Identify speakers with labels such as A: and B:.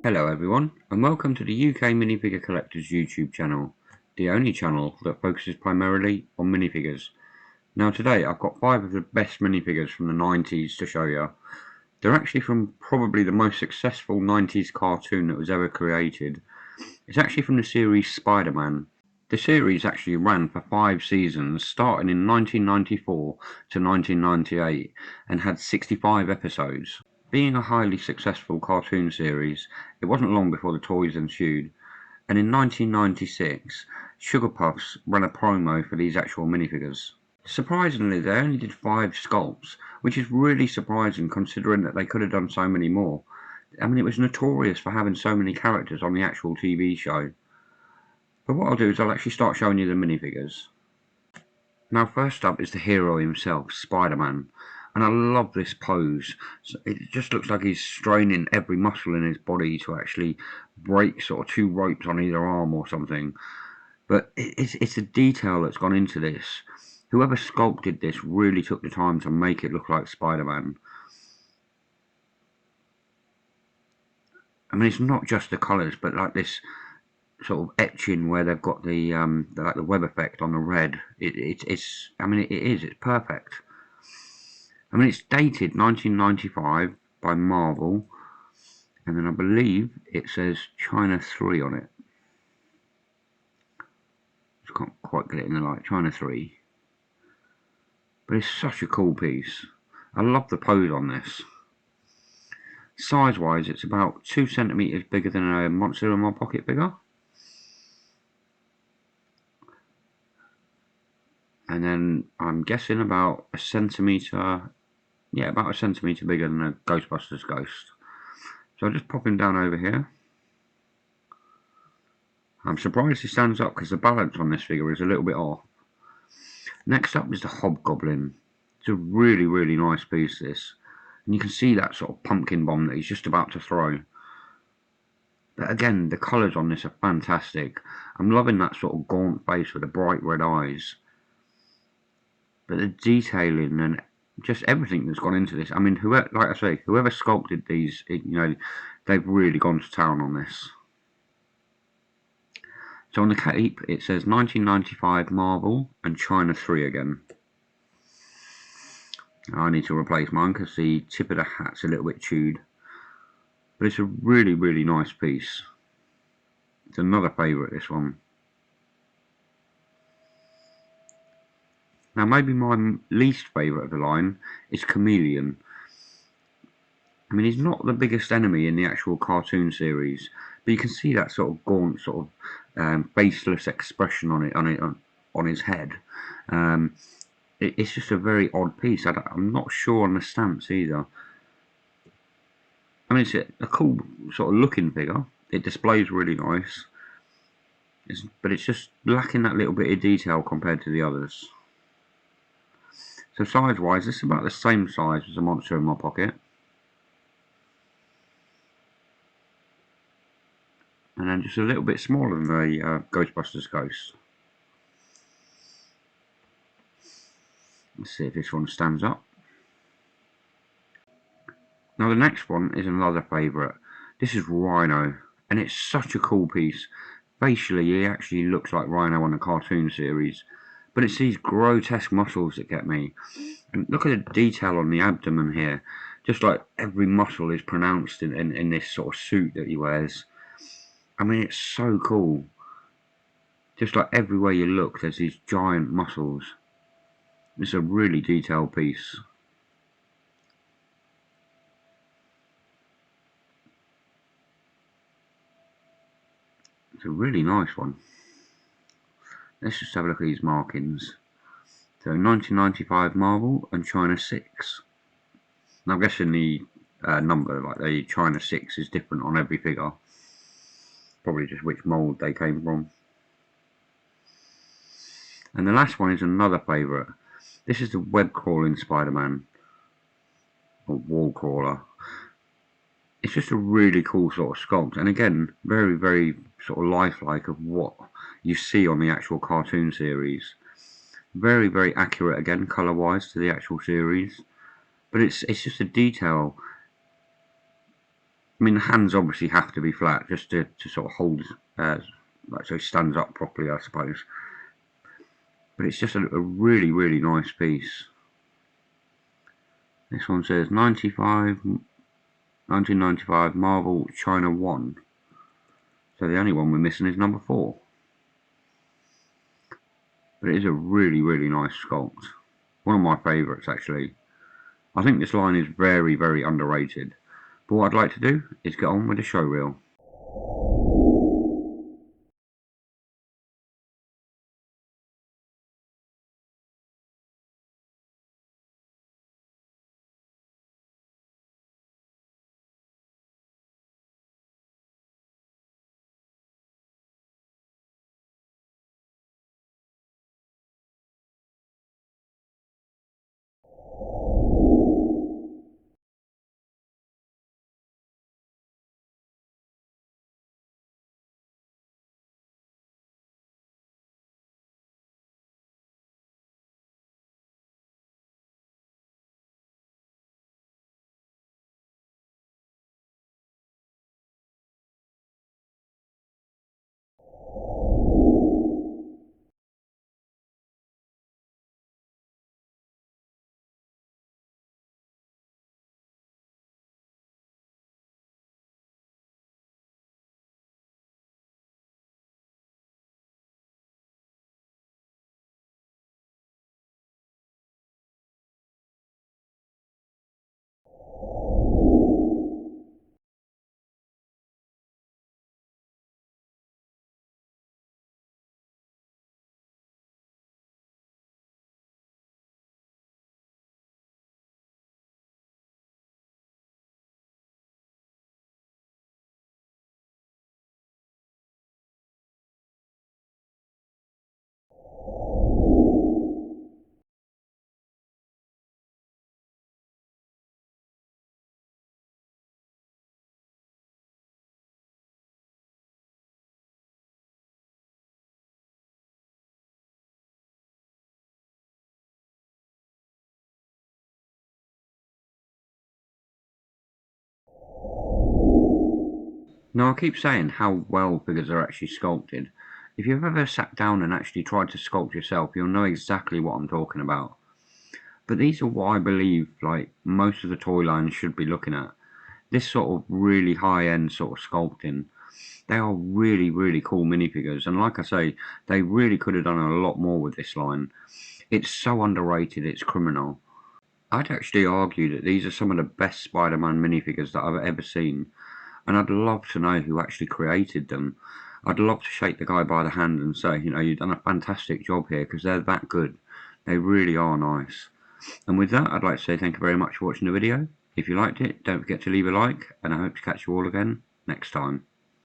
A: Hello everyone, and welcome to the UK Minifigure Collectors YouTube channel, the only channel that focuses primarily on minifigures. Now today I've got 5 of the best minifigures from the 90s to show you. They're actually from probably the most successful 90s cartoon that was ever created. It's actually from the series Spiderman. The series actually ran for 5 seasons, starting in 1994 to 1998, and had 65 episodes. Being a highly successful cartoon series, it wasn't long before the toys ensued, and in 1996, Sugar Puffs ran a promo for these actual minifigures. Surprisingly, they only did 5 sculpts, which is really surprising considering that they could have done so many more. I mean, it was notorious for having so many characters on the actual TV show. But what I'll do is I'll actually start showing you the minifigures. Now first up is the hero himself, Spider-Man. And I love this pose. It just looks like he's straining every muscle in his body to actually break sort of 2 ropes on either arm or something. But it's a detail that's gone into this. Whoever sculpted this really took the time to make it look like Spider-Man. I mean, it's not just the colours, but like this sort of etching where they've got the like the web effect on the red. It's I mean it's perfect. I mean it's dated 1995 by Marvel, and then I believe it says China 3 on it. Just can't quite get it in the light. China 3, but it's such a cool piece. I love the pose on this. Size wise, it's about 2 centimeters bigger than a Monster in My Pocket figure. And then I'm guessing about a centimetre, yeah, about a centimetre bigger than a Ghostbusters ghost. So I'll just pop him down over here. I'm surprised he stands up because the balance on this figure is a little bit off. Next up is the Hobgoblin. It's a really, really nice piece, this. And you can see that sort of pumpkin bomb that he's just about to throw. But again, the colours on this are fantastic. I'm loving that sort of gaunt face with the bright red eyes. But the detailing and just everything that's gone into this. I mean, whoever, like I say, whoever sculpted these, they've really gone to town on this. So on the cape, it says 1995 Marvel and China 3 again. I need to replace mine because the tip of the hat's a little bit chewed. But it's a really, really nice piece. It's another favourite, this one. Now maybe my least favourite of the line is CHAMELEON. I mean, he's not the biggest enemy in the actual cartoon series, but you can see that sort of gaunt, sort of faceless expression on his head. It's just a very odd piece. I'm not sure on the stance either. I mean, it's a cool sort of looking figure. It displays really nice, but it's just lacking that little bit of detail compared to the others. So size-wise, it's about the same size as a Monster in My Pocket. And then just a little bit smaller than the Ghostbusters ghost. Let's see if this one stands up. Now the next one is another favourite. This is RHINO, and it's such a cool piece. Facially, he actually looks like RHINO on the cartoon series, but it's these grotesque muscles that get me. And look at the detail on the abdomen here. Just like every muscle is pronounced in this sort of suit that he wears. I mean, it's so cool. Just like everywhere you look, there's these giant muscles. It's a really detailed piece. It's a really nice one. Let's just have a look at these markings. So 1995 Marvel and China 6. Now I'm guessing the number, like the China 6, is different on every figure. Probably just which mould they came from. And the last one is another favourite. This is the web crawling Spider-Man, or WALLCRAWLER. It's just a really cool sort of sculpt, and again, very, very sort of lifelike of what you see on the actual cartoon series. Very, very accurate again, colour-wise, to the actual series. But it's just a detail. I mean, the hands obviously have to be flat just to sort of hold, like so he stands up properly, I suppose. But it's just a really, really nice piece. This one says 1995 Marvel China 1. So the only one we're missing is number 4. But it is a really, really nice sculpt. One of my favourites, actually. I think this line is very, very underrated. But what I'd like to do is get on with the show reel. Now I keep saying how well figures are actually sculpted. If you've ever sat down and actually tried to sculpt yourself, you'll know exactly what I'm talking about. But these are what I believe like most of the toy lines should be looking at. This sort of really high-end sort of sculpting. They are really, really cool minifigures, and like I say, they really could have done a lot more with this line. It's so underrated, it's criminal. I'd actually argue that these are some of the best Spider-Man minifigures that I've ever seen, and I'd love to know who actually created them. I'd love to shake the guy by the hand and say, you know, you've done a fantastic job here, because they're that good. They really are nice. And with that, I'd like to say thank you very much for watching the video. If you liked it, don't forget to leave a like, and I hope to catch you all again next time.